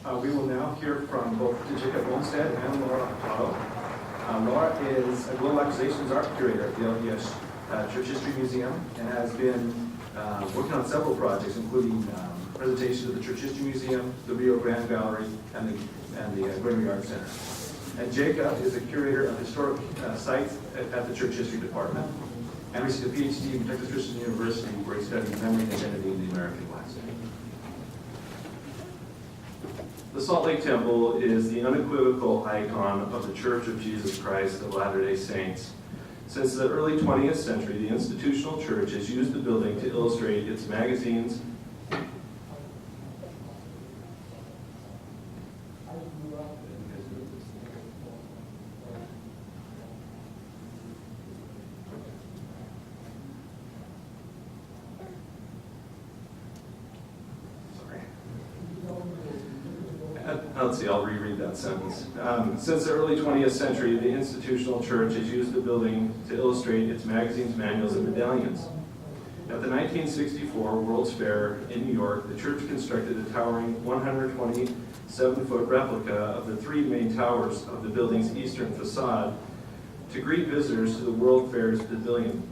We will now hear from both Jacob Olmstead and Laura Hurtado. Laura is a Global Accusations Art Curator at the LDS Church History Museum and has been working on several projects, including presentations at the Church History Museum, the Rio Grande Gallery, and the Gregory Art Center. And Jacob is a curator of historic sites at the Church History Department and received a PhD from Texas Christian University where he studied memory and identity in the American West. The Salt Lake Temple is the unequivocal icon of the Church of Jesus Christ of Latter-day Saints. Since the early 20th century, the institutional church has used the building to illustrate its magazines, let's see, I'll reread that sentence. Since the early 20th century, the institutional church has used the building to illustrate its magazines, manuals, and medallions. At the 1964 World's Fair in New York, the church constructed a towering 127-foot replica of the three main towers of the building's eastern facade to greet visitors to the World Fair's pavilion.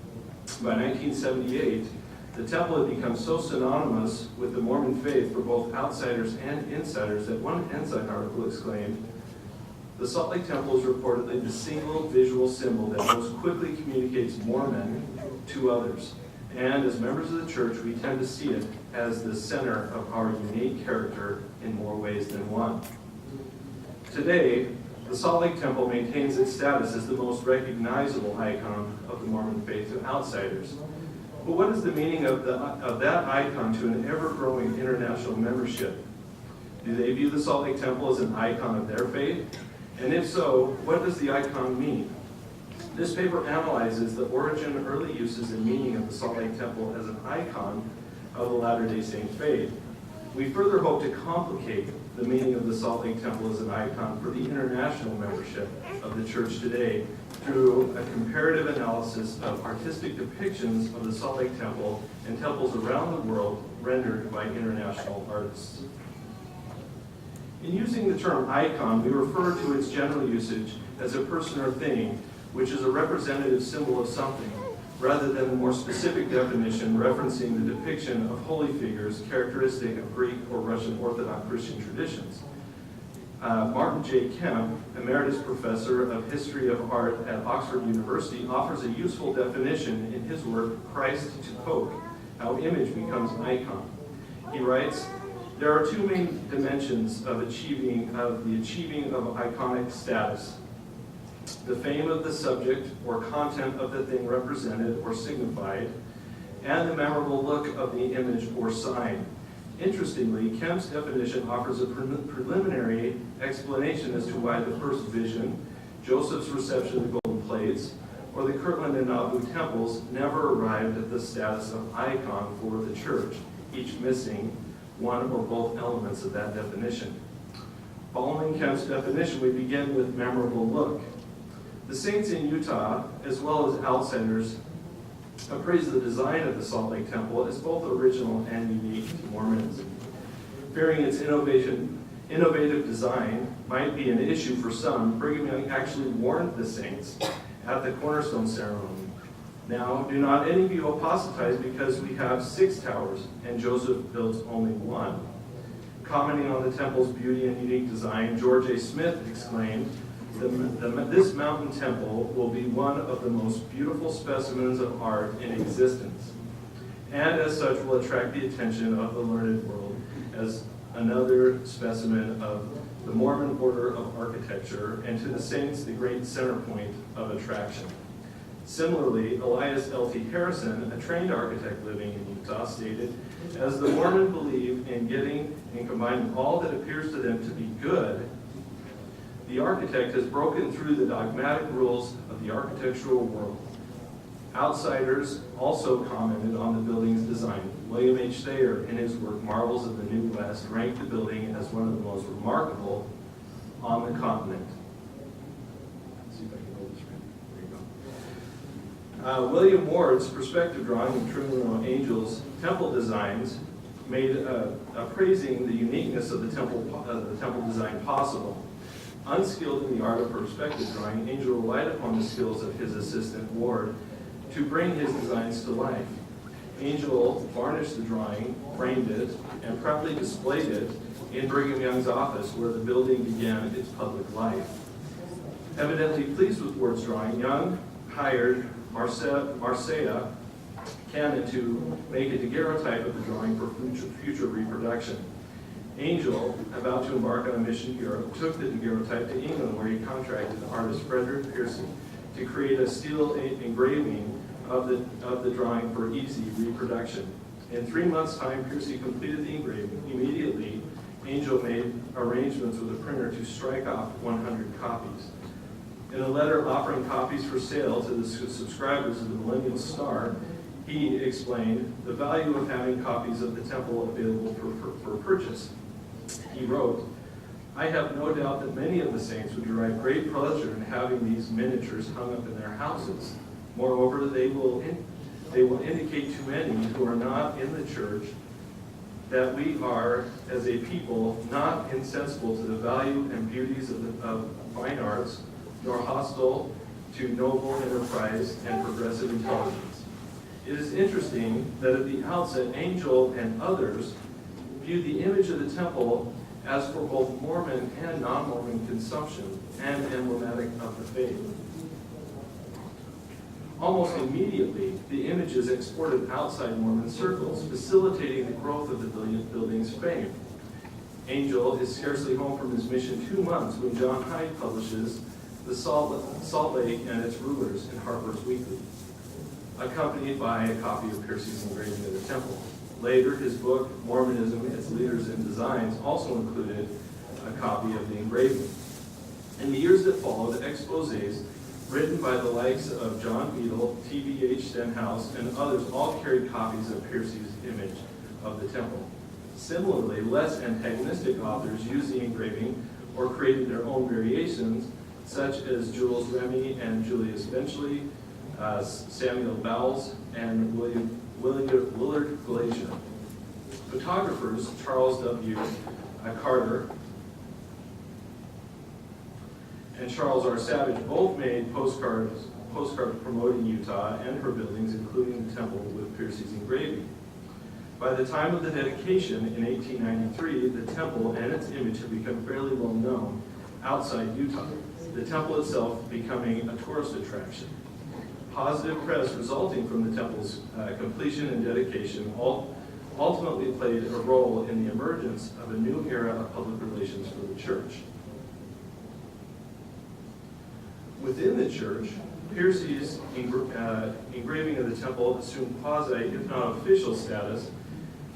By 1978, the temple had become so synonymous with the Mormon faith for both outsiders and insiders that one Ensign article exclaimed, "The Salt Lake Temple is reportedly the single visual symbol that most quickly communicates Mormon to others. And as members of the church, we tend to see it as the center of our unique character in more ways than one." Today, the Salt Lake Temple maintains its status as the most recognizable icon of the Mormon faith to outsiders. But what is the meaning of that icon to an ever-growing international membership? Do they view the Salt Lake Temple as an icon of their faith? And if so, what does the icon mean? This paper analyzes the origin, early uses, and meaning of the Salt Lake Temple as an icon of the Latter-day Saint faith. We further hope to complicate the meaning of the Salt Lake Temple as an icon for the international membership of the church today through a comparative analysis of artistic depictions of the Salt Lake Temple and temples around the world rendered by international artists. In using the term icon, we refer to its general usage as a person or thing, which is a representative symbol of something, rather than the more specific definition referencing the depiction of holy figures characteristic of Greek or Russian Orthodox Christian traditions. Martin J. Kemp, Emeritus Professor of History of Art at Oxford University, offers a useful definition in his work, Christ to Pope, How Image Becomes an Icon. He writes, "There are two main dimensions of the achieving of iconic status: the fame of the subject or content of the thing represented or signified, and the memorable look of the image or sign." Interestingly, Kemp's definition offers a preliminary explanation as to why the first vision, Joseph's reception of the golden plates, or the Kirtland and Nauvoo temples never arrived at the status of icon for the church, each missing one or both elements of that definition. Following Kemp's definition, we begin with memorable look. The saints in Utah, as well as outsiders, appraise the design of the Salt Lake Temple as both original and unique to Mormonism. Fearing its innovative design might be an issue for some, Brigham Young actually warned the saints at the cornerstone ceremony. "Now, do not any of you apostatize because we have 6 towers, and Joseph builds only 1. Commenting on the temple's beauty and unique design, George A. Smith exclaimed, "This mountain temple will be one of the most beautiful specimens of art in existence, and as such will attract the attention of the learned world as another specimen of the Mormon order of architecture, and to the saints the great center point of attraction." Similarly, Elias L.T. Harrison, a trained architect living in Utah, stated, "As the Mormon believe in getting and combining all that appears to them to be good, the architect has broken through the dogmatic rules of the architectural world." Outsiders also commented on the building's design. William H. Thayer, in his work Marvels of the New West, ranked the building as one of the most remarkable on the continent. Let's see if I can hold the screen. There you go. William Ward's perspective drawing of Trinity Angels temple designs made praising the uniqueness of the temple design possible. Unskilled in the art of perspective drawing, Angel relied upon the skills of his assistant Ward to bring his designs to life. Angel varnished the drawing, framed it, and proudly displayed it in Brigham Young's office, where the building began its public life. Evidently pleased with Ward's drawing, Young hired Marcia Cannon to make a daguerreotype of the drawing for future reproduction. Angel, about to embark on a mission to Europe, took the daguerreotype to England, where he contracted the artist Frederick Piercy to create a steel engraving of the drawing for easy reproduction. In 3 months' time, Piercy completed the engraving. Immediately, Angel made arrangements with a printer to strike off 100 copies. In a letter offering copies for sale to the subscribers of the Millennial Star, he explained the value of having copies of the temple available for purchase. He wrote, "I have no doubt that many of the saints would derive great pleasure in having these miniatures hung up in their houses. Moreover, they will indicate to many who are not in the church that we are, as a people, not insensible to the value and beauties of fine arts, nor hostile to noble enterprise and progressive intelligence." It is interesting that at the outset, Angel and others viewed the image of the temple as for both Mormon and non-Mormon consumption and emblematic of the faith. Almost immediately, the image is exported outside Mormon circles, facilitating the growth of the building's fame. Angel is scarcely home from his mission 2 months when John Hyde publishes The Salt Lake and Its Rulers in Harper's Weekly, accompanied by a copy of Piercy's engraving of the temple. Later, his book, Mormonism, Its Leaders and Designs, also included a copy of the engraving. In the years that followed, exposés written by the likes of John Beadle, T.B.H. Stenhouse, and others all carried copies of Piercy's image of the temple. Similarly, less antagonistic authors used the engraving or created their own variations, such as Jules Remy and Julius Benchley, Samuel Bowles, and Willard Glacier. Photographers Charles W. Carter and Charles R. Savage both made postcards promoting Utah and her buildings, including the temple with Piercy's engraving. By the time of the dedication in 1893, the temple and its image had become fairly well known outside Utah, the temple itself becoming a tourist attraction. Positive press resulting from the temple's completion and dedication ultimately played a role in the emergence of a new era of public relations for the church. Within the church, Piercy's engraving of the temple assumed quasi, if not official status,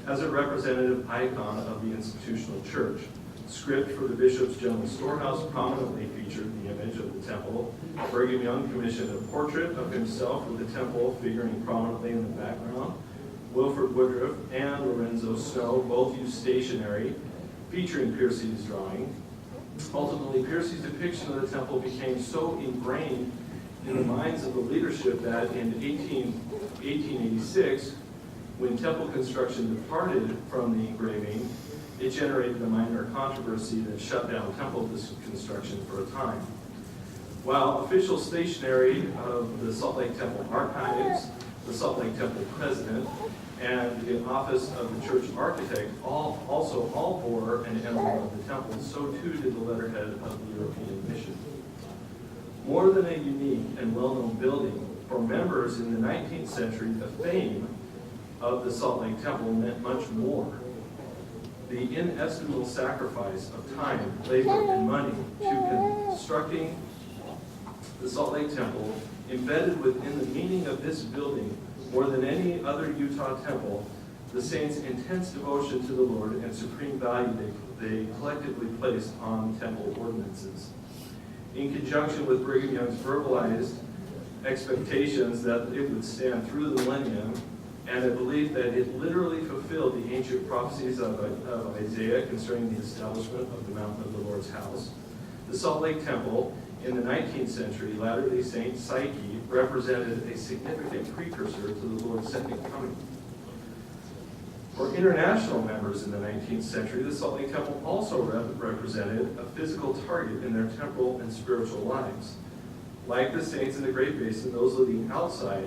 as a representative icon of the institutional church. Script for the bishop's general storehouse prominently featured the image of the temple. Brigham Young commissioned a portrait of himself with the temple figuring prominently in the background. Wilford Woodruff and Lorenzo Snow both used stationery featuring Piercy's drawing. Ultimately, Piercy's depiction of the temple became so ingrained in the minds of the leadership that in 1886, when temple construction departed from the engraving, it generated a minor controversy that shut down temple construction for a time. While official stationery of the Salt Lake Temple Archives, the Salt Lake Temple President, and the office of the church architect all bore an emblem of the temple, so too did the letterhead of the European mission. More than a unique and well-known building, for members in the 19th century, the fame of the Salt Lake Temple meant much more. The inestimable sacrifice of time, labor, and money to constructing the Salt Lake Temple, embedded within the meaning of this building, more than any other Utah temple, the saints' intense devotion to the Lord and supreme value they collectively placed on temple ordinances. In conjunction with Brigham Young's verbalized expectations that it would stand through the millennium, and a belief that it literally fulfilled the ancient prophecies of Isaiah concerning the establishment of the mountain of the Lord's house, the Salt Lake Temple in the 19th century Latter-day Saint psyche represented a significant precursor to the Lord's second coming. For international members in the 19th century, the Salt Lake Temple also represented a physical target in their temporal and spiritual lives. Like the saints in the Great Basin, those living outside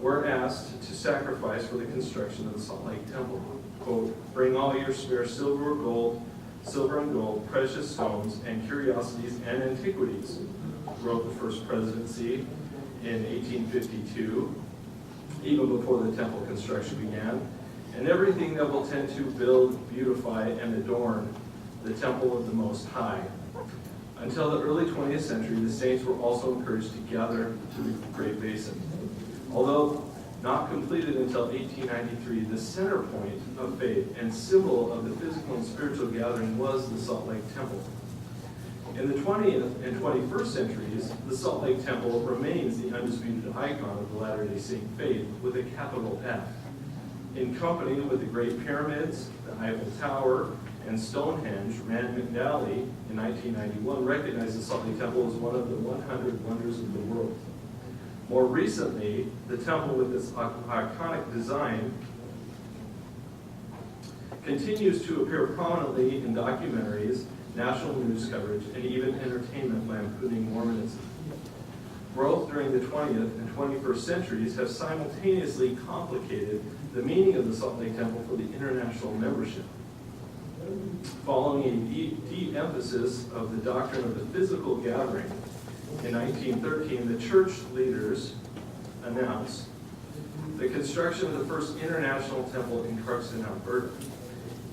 were asked to sacrifice for the construction of the Salt Lake Temple. Quote, "Bring all your spare silver and gold, precious stones, and curiosities and antiquities," wrote the First Presidency in 1852, even before the temple construction began, "and everything that will tend to build, beautify, and adorn the temple of the Most High." Until the early 20th century, the saints were also encouraged to gather to the Great Basin. Although not completed until 1893, the center point of faith and symbol of the physical and spiritual gathering was the Salt Lake Temple. In the 20th and 21st centuries, the Salt Lake Temple remains the undisputed icon of the Latter-day Saint faith with a capital F. In company with the Great Pyramids, the Eiffel Tower, and Stonehenge, Rand McNally in 1991 recognized the Salt Lake Temple as one of the 100 wonders of the world. More recently, the temple with its iconic design continues to appear prominently in documentaries, national news coverage, and even entertainment lampooning Mormonism. Growth during the 20th and 21st centuries have simultaneously complicated the meaning of the Salt Lake Temple for the international membership. Following a de-emphasis of the doctrine of the physical gathering, in 1913, the church leaders announced the construction of the first international temple in Clarkson, Alberta.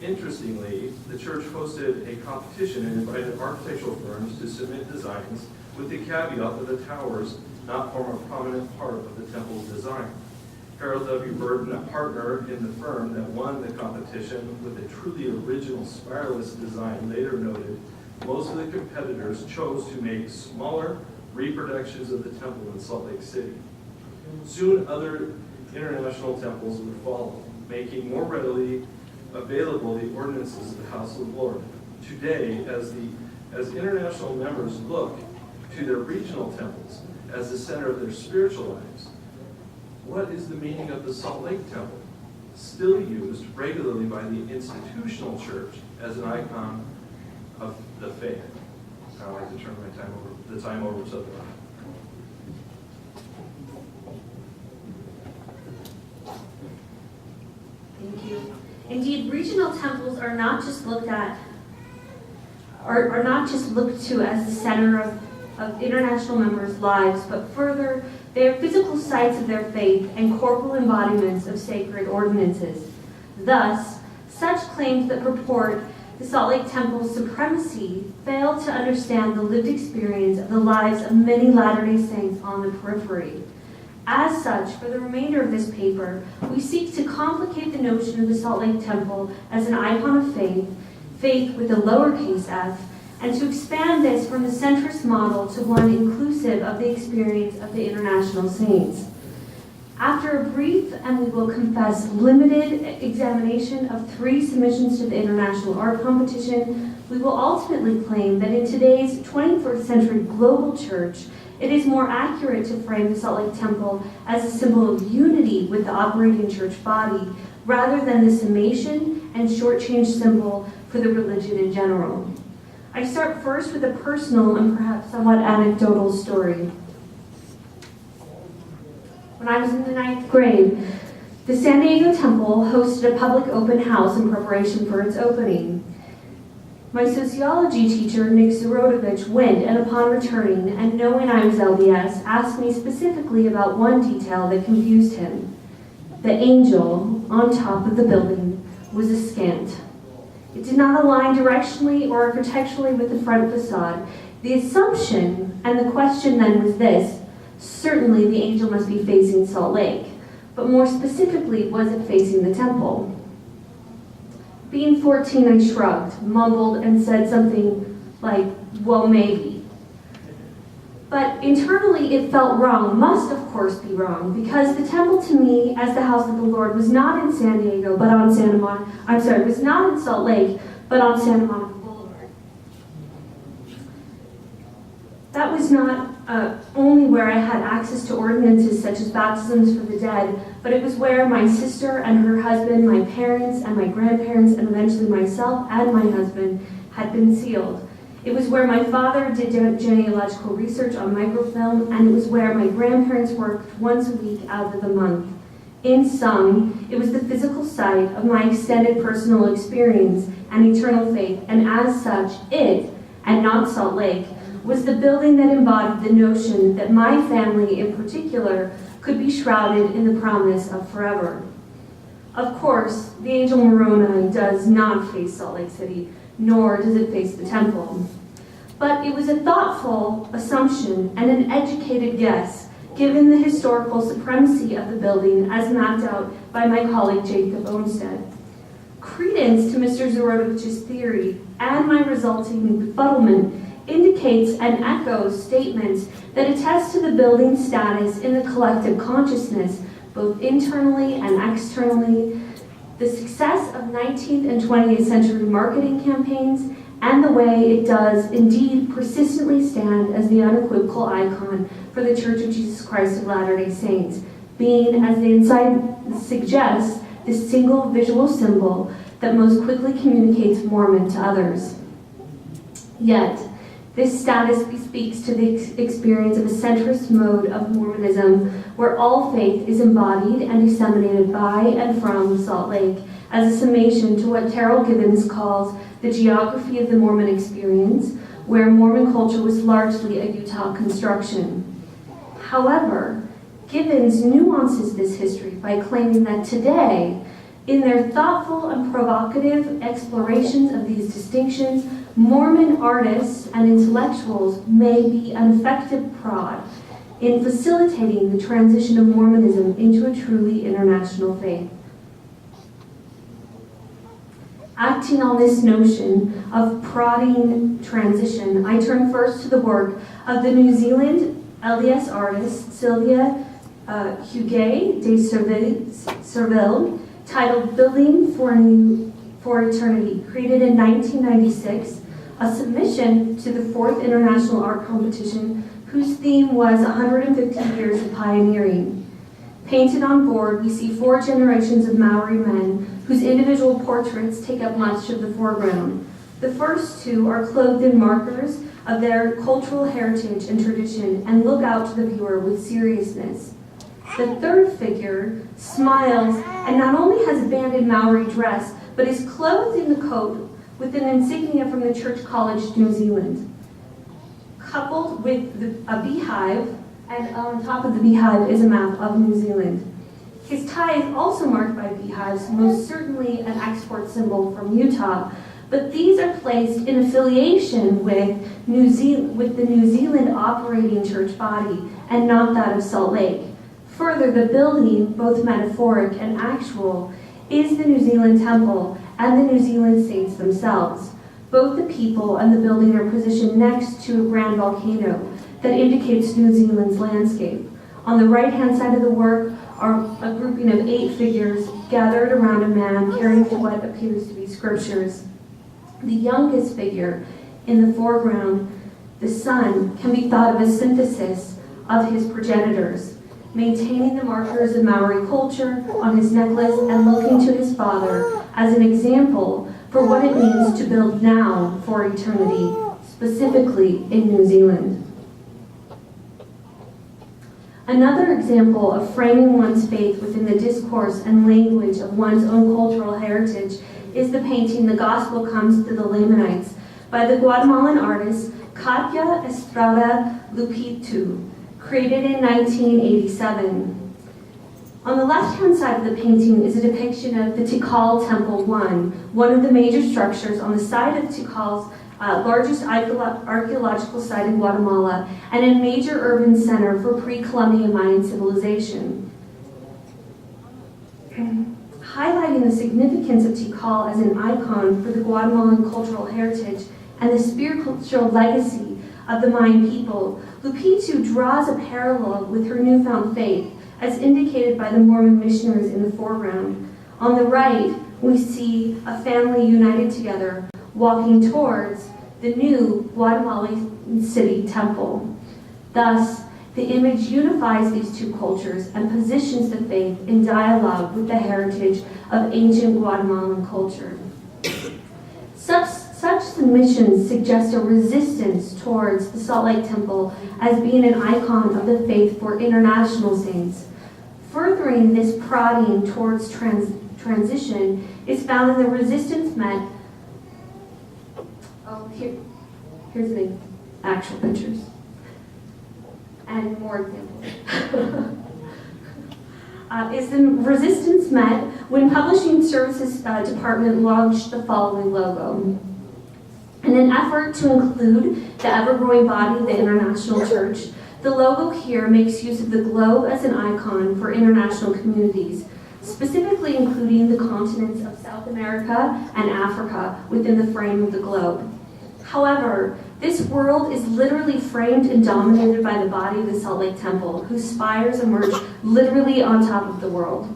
Interestingly, the church hosted a competition and invited architectural firms to submit designs with the caveat that the towers not form a prominent part of the temple's design. Harold W. Burton, a partner in the firm that won the competition with a truly original spiralist design, later noted, most of the competitors chose to make smaller reproductions of the temple in Salt Lake City. Soon other international temples would follow, making more readily available the ordinances of the house of the Lord. Today, as international members look to their regional temples as the center of their spiritual lives, what is the meaning of the Salt Lake Temple, still used regularly by the institutional church as an icon of the faith? I'd like to turn the time over to the Thank you. Indeed, regional temples are not just looked at, are not just looked to as the center of international members' lives, but further, they are physical sites of their faith and corporal embodiments of sacred ordinances. Thus, such claims that purport the Salt Lake Temple's supremacy fail to understand the lived experience of the lives of many Latter-day Saints on the periphery. As such, for the remainder of this paper, we seek to complicate the notion of the Salt Lake Temple as an icon of faith, faith with a lowercase f, and to expand this from the centrist model to one inclusive of the experience of the international saints. After a brief, and we will confess, limited examination of 3 submissions to the International Art Competition, we will ultimately claim that in today's 21st century global church, it is more accurate to frame the Salt Lake Temple as a symbol of unity with the operating church body, rather than the summation and shortchanged symbol for the religion in general. I start first with a personal and perhaps somewhat anecdotal story. When I was in the 9th grade, the San Diego Temple hosted a public open house in preparation for its opening. My sociology teacher, Nick Zarodovich, went, and upon returning, and knowing I was LDS, asked me specifically about one detail that confused him. The angel on top of the building was askant. It did not align directionally or architecturally with the front facade. The assumption, and the question then was this: certainly the angel must be facing Salt Lake, but more specifically, was it facing the temple? Being 14, I shrugged, mumbled, and said something like, well, maybe. But internally, it felt wrong, must of course be wrong, because the temple to me, as the house of the Lord, was not in San Diego, but on was not in Salt Lake, but on Santa Monica Boulevard. That was not only where I had access to ordinances such as baptisms for the dead, but it was where my sister and her husband, my parents and my grandparents, and eventually myself and my husband had been sealed. It was where my father did genealogical research on microfilm, and it was where my grandparents worked once a week out of the month. In sum, it was the physical site of my extended personal experience and eternal faith, and as such, it, and not Salt Lake, was the building that embodied the notion that my family in particular could be shrouded in the promise of forever. Of course, the angel Moroni does not face Salt Lake City, nor does it face the temple. But it was a thoughtful assumption and an educated guess, given the historical supremacy of the building as mapped out by my colleague Jacob Olmstead. Credence to Mr. Zorotovich's theory and my resulting befuddlement indicates and echoes statements that attest to the building's status in the collective consciousness, both internally and externally, the success of 19th and 20th century marketing campaigns, and the way it does indeed persistently stand as the unequivocal icon for the Church of Jesus Christ of Latter-day Saints, being, as the inside suggests, the single visual symbol that most quickly communicates Mormon to others. Yet, this status bespeaks to the experience of a centrist mode of Mormonism where all faith is embodied and disseminated by and from Salt Lake as a summation to what Terrell Gibbons calls the geography of the Mormon experience, where Mormon culture was largely a Utah construction. However, Gibbons nuances this history by claiming that today, in their thoughtful and provocative explorations of these distinctions, Mormon artists and intellectuals may be an effective prod in facilitating the transition of Mormonism into a truly international faith. Acting on this notion of prodding transition, I turn first to the work of the New Zealand LDS artist Sylvia Huguet de Serville, titled Building for Eternity, created in 1996, a submission to the 4th International Art Competition whose theme was 150 years of pioneering. Painted on board, we see 4 generations of Maori men whose individual portraits take up much of the foreground. The first 2 are clothed in markers of their cultural heritage and tradition and look out to the viewer with seriousness. The 3rd figure smiles and not only has abandoned Maori dress, but is clothed in the coat with an insignia from the Church College, New Zealand. Coupled with a beehive, and on top of the beehive is a map of New Zealand. His tie is also marked by beehives, most certainly an export symbol from Utah, but these are placed in affiliation with the New Zealand operating church body and not that of Salt Lake. Further, the building, both metaphoric and actual, is the New Zealand temple and the New Zealand saints themselves. Both the people and the building are positioned next to a grand volcano that indicates New Zealand's landscape. On the right-hand side of the work are a grouping of 8 figures gathered around a man carrying what appears to be scriptures. The youngest figure in the foreground, the son, can be thought of as synthesis of his progenitors, maintaining the markers of Maori culture on his necklace and looking to his father as an example for what it means to build now for eternity, specifically in New Zealand. Another example of framing one's faith within the discourse and language of one's own cultural heritage is the painting The Gospel Comes to the Lamanites by the Guatemalan artist Katya Estrada Lupitu, created in 1987. On the left-hand side of the painting is a depiction of the Tikal Temple 1, one of the major structures on the site of Tikal's largest archaeological site in Guatemala and a major urban center for pre-Columbian Mayan civilization. Highlighting the significance of Tikal as an icon for the Guatemalan cultural heritage and the spiritual legacy of the Mayan people, Lupitu draws a parallel with her newfound faith, as indicated by the Mormon missionaries in the foreground. On the right, we see a family united together, walking towards the new Guatemalan City Temple. Thus, the image unifies these two cultures and positions the faith in dialogue with the heritage of ancient Guatemalan culture. Such submissions suggest a resistance towards the Salt Lake Temple as being an icon of the faith for international saints. Furthering this prodding towards transition is found in the resistance met. Here's the actual pictures and more examples. Is the resistance met when Publishing Services Department launched the following logo. In an effort to include the ever-growing body of the International Church, the logo here makes use of the globe as an icon for international communities, specifically including the continents of South America and Africa within the frame of the globe. However, this world is literally framed and dominated by the body of the Salt Lake Temple, whose spires emerge literally on top of the world.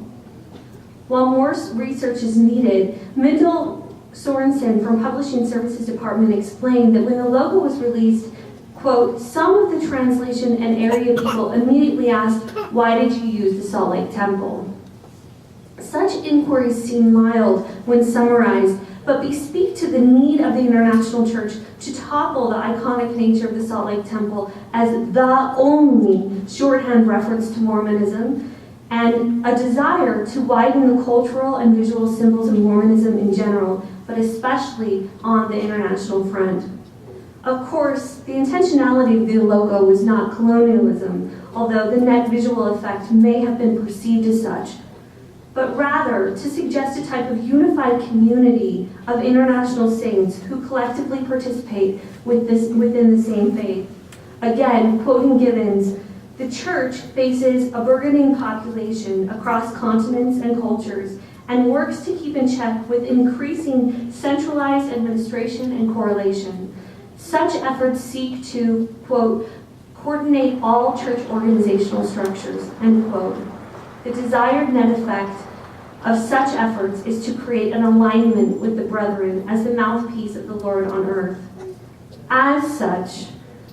While more research is needed, Mindel Sorensen from Publishing Services Department explained that when the logo was released, quote, some of the translation and area people immediately asked, why did you use the Salt Lake Temple? Such inquiries seem mild when summarized, but bespeak to the need of the International Church to topple the iconic nature of the Salt Lake Temple as the only shorthand reference to Mormonism, and a desire to widen the cultural and visual symbols of Mormonism in general, but especially on the international front. Of course, the intentionality of the logo was not colonialism, although the net visual effect may have been perceived as such, but rather to suggest a type of unified community of international saints who collectively participate within the same faith. Again, quoting Gibbons, the church faces a burgeoning population across continents and cultures and works to keep in check with increasing centralized administration and correlation. Such efforts seek to, quote, coordinate all church organizational structures, end quote. The desired net effect of such efforts is to create an alignment with the brethren as the mouthpiece of the Lord on earth. As such,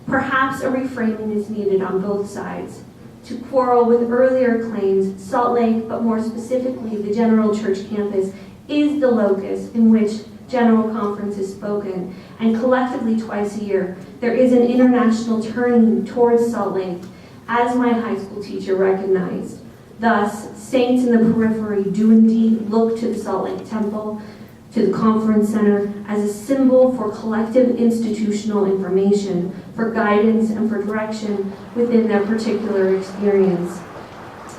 perhaps a reframing is needed on both sides. To quarrel with earlier claims, Salt Lake, but more specifically the General Church campus, is the locus in which General Conference is spoken, and collectively twice a year, there is an international turning towards Salt Lake, as my high school teacher recognized. Thus, saints in the periphery do indeed look to the Salt Lake Temple, to the Conference Center, as a symbol for collective institutional information, for guidance and for direction within their particular experience.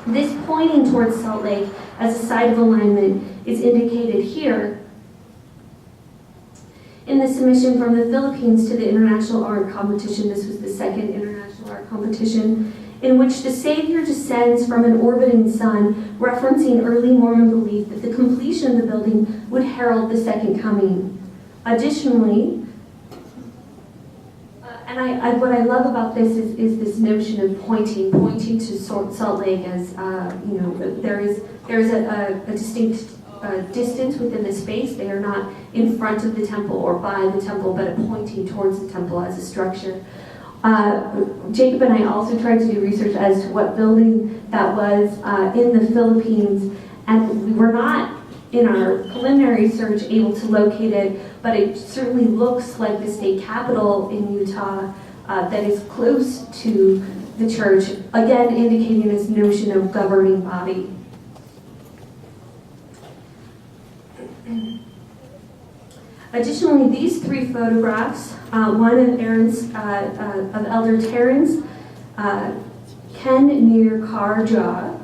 This pointing towards Salt Lake as a site of alignment is indicated here in the submission from the Philippines to the International Art Competition. This was the second International Art Competition, in which the Savior descends from an orbiting sun, referencing early Mormon belief that the completion of the building would herald the second coming. Additionally, what I love about this is this notion of pointing to Salt Lake as, there is a distinct distance within the space. They are not in front of the temple or by the temple, but pointing towards the temple as a structure. Jacob and I also tried to do research as to what building that was in the Philippines, and we were not, in our preliminary search, able to locate it, but it certainly looks like the state capitol in Utah that is close to the church, again indicating this notion of governing body. Additionally, these three photographs, one of Elder Terence Ken near Karja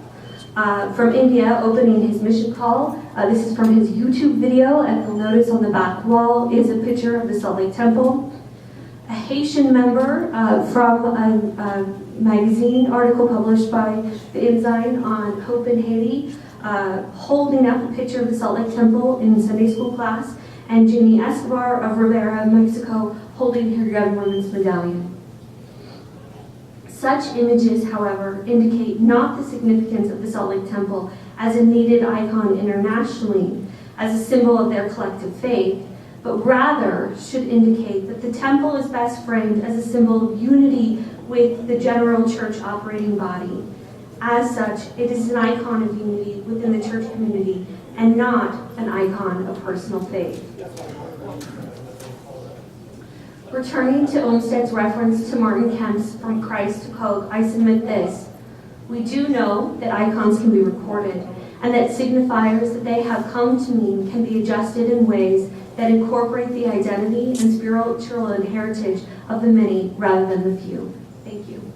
from India opening his mission call. This is from his YouTube video, and you'll notice on the back wall is a picture of the Salt Lake Temple. A Haitian member from a magazine article published by the Ensign on Hope in Haiti, holding up a picture of the Salt Lake Temple in Sunday school class, and Jenny Escobar of Rivera, Mexico, holding her young woman's medallion. Such images, however, indicate not the significance of the Salt Lake Temple as a needed icon internationally, as a symbol of their collective faith, but rather should indicate that the temple is best framed as a symbol of unity with the general church operating body. As such, it is an icon of unity within the church community and not an icon of personal faith. Returning to Olmstead's reference to Martin Kemp's From Christ to Coke, I submit this. We do know that icons can be recorded, and that signifiers that they have come to mean can be adjusted in ways that incorporate the identity and spiritual heritage of the many rather than the few. Thank you.